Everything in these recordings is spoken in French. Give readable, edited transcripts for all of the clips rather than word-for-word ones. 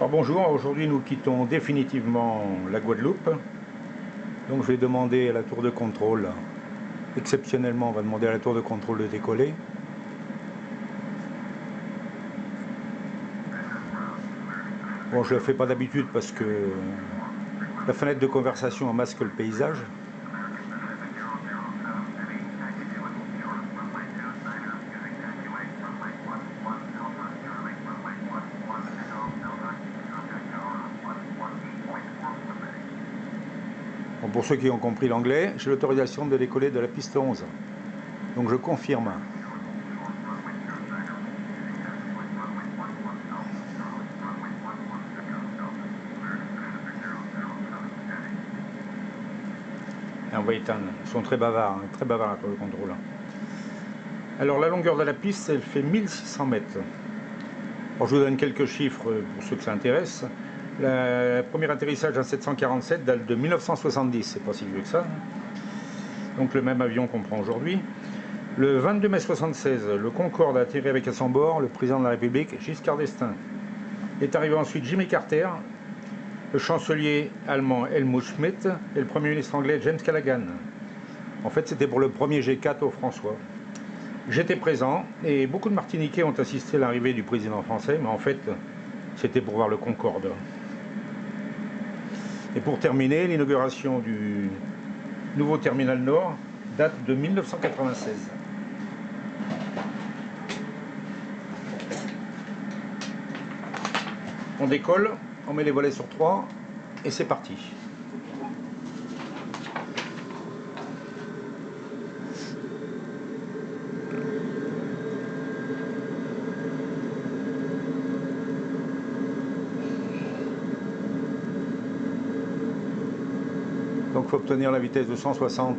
Alors bonjour, aujourd'hui nous quittons définitivement la Guadeloupe. Donc je vais demander à la tour de contrôle, exceptionnellement on va demander à la tour de contrôle de décoller. Bon, je ne le fais pas d'habitude parce que la fenêtre de conversation masque le paysage. Bon, pour ceux qui ont compris l'anglais, j'ai l'autorisation de décoller de la piste 11. Donc je confirme. Et on va éteindre. Ils sont très bavards, très bavards pour le contrôle. Alors la longueur de la piste, elle fait 1600 mètres. Alors, je vous donne quelques chiffres pour ceux que ça intéresse. Le premier atterrissage en 747 date de 1970, c'est pas si vieux que ça. Donc le même avion qu'on prend aujourd'hui. Le 22 mai 1976, le Concorde a atterri avec à son bord le président de la République, Giscard d'Estaing. Est arrivé ensuite Jimmy Carter, le chancelier allemand Helmut Schmidt et le premier ministre anglais James Callaghan. En fait, c'était pour le premier G4 au François. J'étais présent et beaucoup de Martiniquais ont assisté à l'arrivée du président français, mais en fait, c'était pour voir le Concorde. Et pour terminer, l'inauguration du nouveau terminal nord date de 1996. On décolle, on met les volets sur 3 et c'est parti. Donc il faut obtenir la vitesse de 160.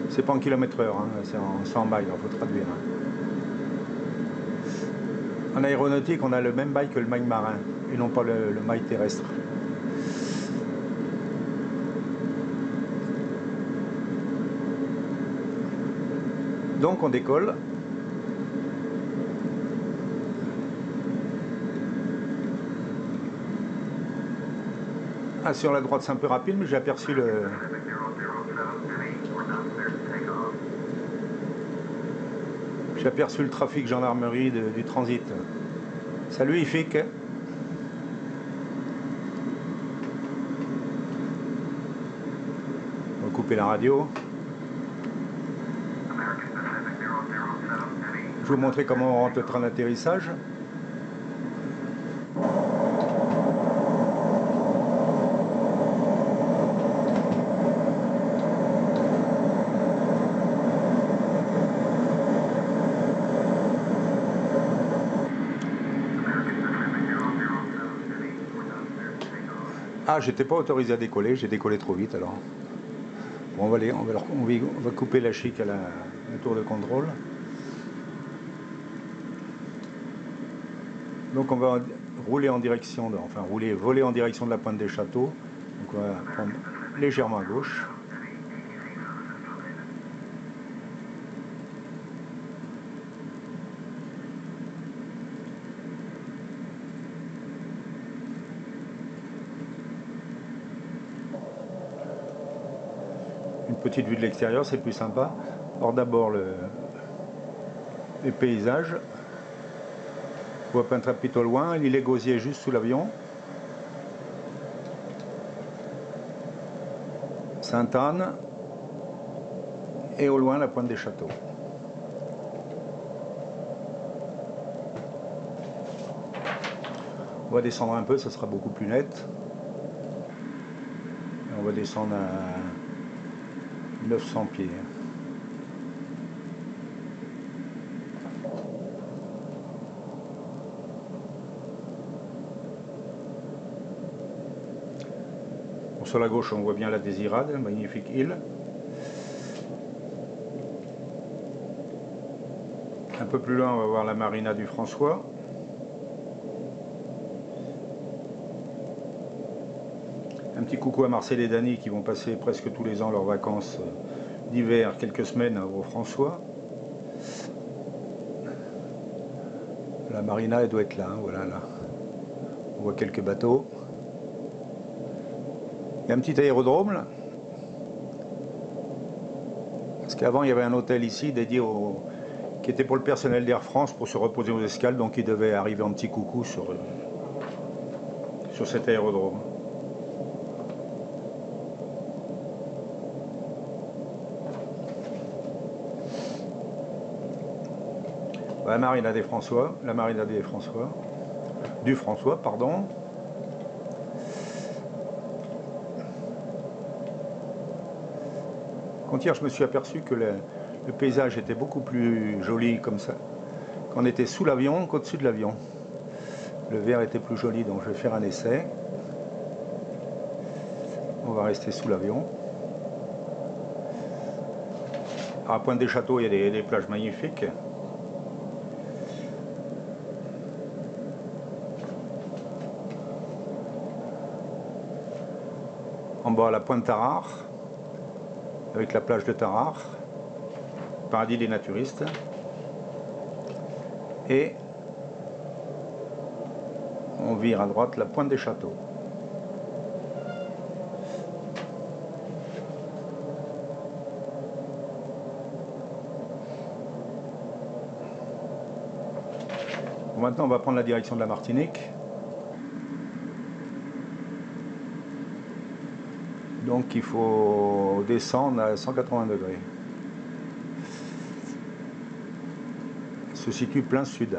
C'est pas en km/h, hein, c'est en 100 miles, il faut traduire. En aéronautique, on a le même maille que le maille marin, et non pas le maille terrestre. Donc on décolle. Ah, sur la droite c'est un peu rapide, mais j'ai aperçu le... J'ai aperçu le trafic gendarmerie du transit. Salut IFIC. On va couper la radio. Je vais vous montrer comment on rentre le train d'atterrissage. Ah, j'étais pas autorisé à décoller, j'ai décollé trop vite alors. Bon, on va couper la chic à la tour de contrôle. Donc on va rouler en direction, voler en direction de la pointe des châteaux. Donc on va prendre légèrement à gauche. Une petite vue de l'extérieur, c'est plus sympa. Alors d'abord les paysages. On voit Pointe-à-Pitre au loin, l'île Gosier juste sous l'avion. Sainte-Anne. Et au loin la pointe des châteaux. On va descendre un peu, ça sera beaucoup plus net. Et on va descendre à 900 pieds. Bon, sur la gauche, on voit bien la Désirade, magnifique île. Un peu plus loin, on va voir la marina du François. Un petit coucou à Marcel et Dany qui vont passer presque tous les ans leurs vacances d'hiver, quelques semaines au François. La marina, elle doit être là, hein, voilà, là. On voit quelques bateaux. Il y a un petit aérodrome, là. Parce qu'avant, il y avait un hôtel ici dédié qui était pour le personnel d'Air France pour se reposer aux escales, donc il devait arriver en petit coucou sur cet aérodrome. La marina des François, du François, pardon. Quand hier je me suis aperçu que le paysage était beaucoup plus joli comme ça, quand on était sous l'avion qu'au-dessus de l'avion. Le vert était plus joli, donc je vais faire un essai. On va rester sous l'avion. À Pointe-des-Châteaux, il y a des plages magnifiques. En bas, la pointe Tarare, avec la plage de Tarare, paradis des naturistes. Et on vire à droite la pointe des Châteaux. Bon, maintenant, on va prendre la direction de la Martinique. Donc il faut descendre à 180 degrés. Se situe plein sud.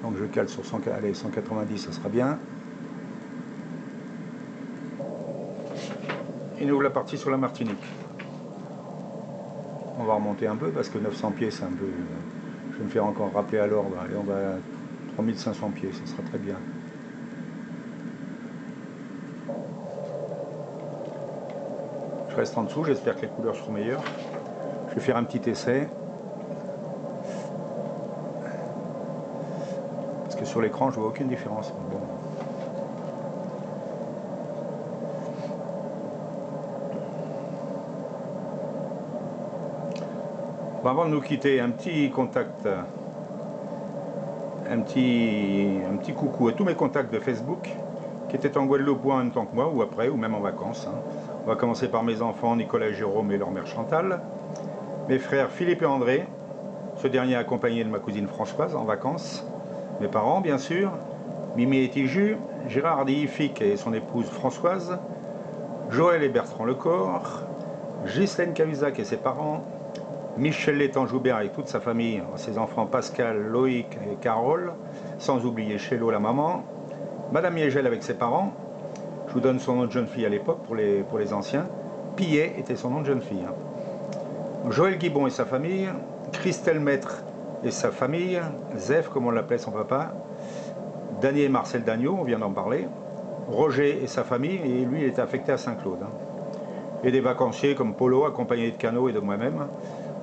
Donc je cale sur 190, ça sera bien. Et nous voilà partis sur la Martinique. On va remonter un peu parce que 900 pieds c'est un peu... Je vais me faire encore rappeler à l'ordre. Allez, on va à 3500 pieds, ça sera très bien. Je reste en dessous, j'espère que les couleurs seront meilleures. Je vais faire un petit essai. Parce que sur l'écran, je vois aucune différence. Bon. Bon, avant de nous quitter, un petit contact, un petit coucou à tous mes contacts de Facebook qui étaient en Guadeloupe ou en même temps que moi, ou après, ou même en vacances. Hein. On va commencer par mes enfants, Nicolas et Jérôme et leur mère Chantal. Mes frères Philippe et André, ce dernier accompagné de ma cousine Françoise en vacances. Mes parents, bien sûr, Mimi et Tiju, Gérard Diific et son épouse Françoise, Joël et Bertrand Lecor, Ghislaine Cahuzac et ses parents, Michel Létang-Joubert et toute sa famille, ses enfants Pascal, Loïc et Carole, sans oublier Chélo, la maman, Madame Yégel avec ses parents, je vous donne son nom de jeune fille à l'époque pour les anciens, Pillet était son nom de jeune fille. Joël Guibon et sa famille, Christelle Maître et sa famille, Zef comme on l'appelait son papa, Daniel et Marcel Dagneau, on vient d'en parler, Roger et sa famille, et lui il était affecté à Saint-Claude. Et des vacanciers comme Polo, accompagné de Cano et de moi-même.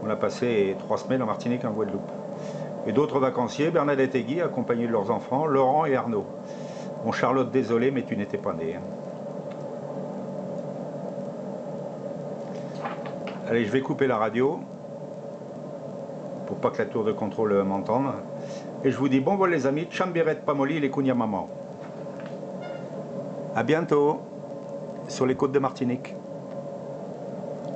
On a passé 3 semaines en Martinique en Guadeloupe. Et d'autres vacanciers, Bernadette et Guy, accompagnés de leurs enfants, Laurent et Arnaud. Bon, Charlotte, désolé, mais tu n'étais pas née. Allez, je vais couper la radio, pour pas que la tour de contrôle m'entende. Et je vous dis bon vol les amis, Chambiret Pamoli, les Kounia Maman. A bientôt, sur les côtes de Martinique.